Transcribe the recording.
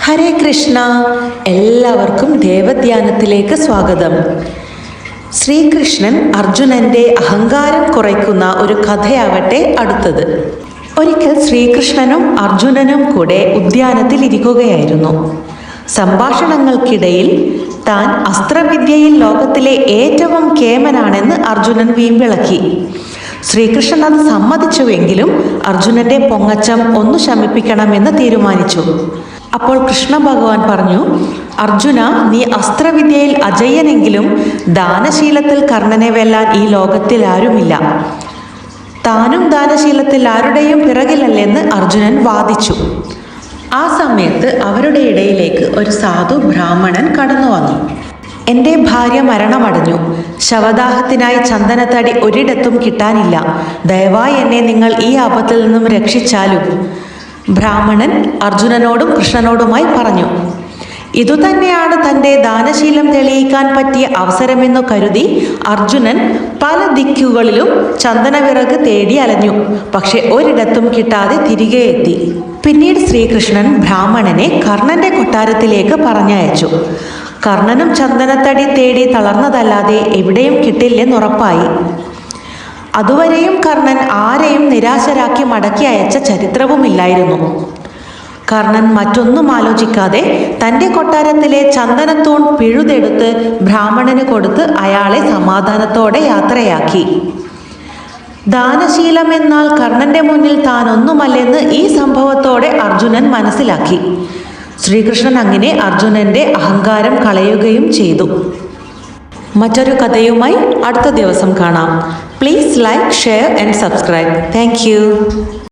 ഹരേ കൃഷ്ണ. എല്ലാവർക്കും ദേവധ്യാനത്തിലേക്ക് സ്വാഗതം. ശ്രീകൃഷ്ണൻ അർജുനന്റെ അഹങ്കാരം കുറയ്ക്കുന്ന ഒരു കഥയാവട്ടെ അടുത്തത്. ഒരിക്കൽ ശ്രീകൃഷ്ണനും അർജുനനും കൂടെ ഉദ്യാനത്തിൽ ഇരിക്കുകയായിരുന്നു. സംഭാഷണങ്ങൾക്കിടയിൽ താൻ അസ്ത്രവിദ്യയിൽ ലോകത്തിലെ ഏറ്റവും കേമനാണെന്ന് അർജുനൻ വീമ്പിളക്കി. ശ്രീകൃഷ്ണൻ അത് സമ്മതിച്ചുവെങ്കിലും അർജുനന്റെ പൊങ്ങച്ചം ഒന്ന് ശമിപ്പിക്കണമെന്ന് തീരുമാനിച്ചു. അപ്പോൾ കൃഷ്ണ ഭഗവാൻ പറഞ്ഞു, അർജുന, നീ അസ്ത്രവിദ്യയിൽ അജയ്യനെങ്കിലും ദാനശീലത്തിൽ കർണനെ വെല്ലാൻ ഈ ലോകത്തിൽ ആരുമില്ല. താനും ദാനശീലത്തിൽ ആരുടെയും പിറകിലല്ലെന്ന് അർജുനൻ വാദിച്ചു. ആ സമയത്ത് അവരുടെ ഇടയിലേക്ക് ഒരു സാധു ബ്രാഹ്മണൻ കടന്നു വന്നു. എൻ്റെ ഭാര്യ മരണമടഞ്ഞു. ശവദാഹത്തിനായി ചന്ദനത്തടി ഒരിടത്തും കിട്ടാനില്ല. ദയവായി എന്നെ നിങ്ങൾ ഈ ആപത്തിൽ നിന്നും രക്ഷിച്ചാലും. ബ്രാഹ്മണൻ അർജുനനോടും കൃഷ്ണനോടുമായി പറഞ്ഞു. ഇതുതന്നെയാണ് തൻ്റെ ദാനശീലം തെളിയിക്കാൻ പറ്റിയ അവസരമെന്നു കരുതി അർജുനൻ പല ദിക്കുകളിലും ചന്ദനവിറക് തേടി അലഞ്ഞു. പക്ഷെ ഒരിടത്തും കിട്ടാതെ തിരികെ എത്തി. പിന്നീട് ശ്രീകൃഷ്ണൻ ബ്രാഹ്മണനെ കർണന്റെ കൊട്ടാരത്തിലേക്ക് പറഞ്ഞയച്ചു. കർണനും ചന്ദനത്തടി തേടി തളർന്നതല്ലാതെ എവിടെയും കിട്ടില്ലെന്നുറപ്പായി. അതുവരെയും കർണൻ ആരെയും നിരാശരാക്കി മടക്കി അയച്ച ചരിത്രവുമില്ലായിരുന്നു. കർണൻ മറ്റൊന്നും ആലോചിക്കാതെ തൻ്റെ കൊട്ടാരത്തിലെ ചന്ദനത്തൂൺ പിഴുതെടുത്ത് ബ്രാഹ്മണന് കൊടുത്ത് അയാളെ സമാധാനത്തോടെ യാത്രയാക്കി. ദാനശീലം എന്നാൽ കർണന്റെ മുന്നിൽ താൻ ഒന്നുമല്ലെന്ന് ഈ സംഭവത്തോടെ അർജുനൻ മനസ്സിലാക്കി. ശ്രീകൃഷ്ണൻ അങ്ങനെ അർജുനന്റെ അഹങ്കാരം കളയുകയും ചെയ്തു. മറ്റൊരു കഥയുമായി അടുത്ത ദിവസം കാണാം. Please like, share and subscribe. Thank you.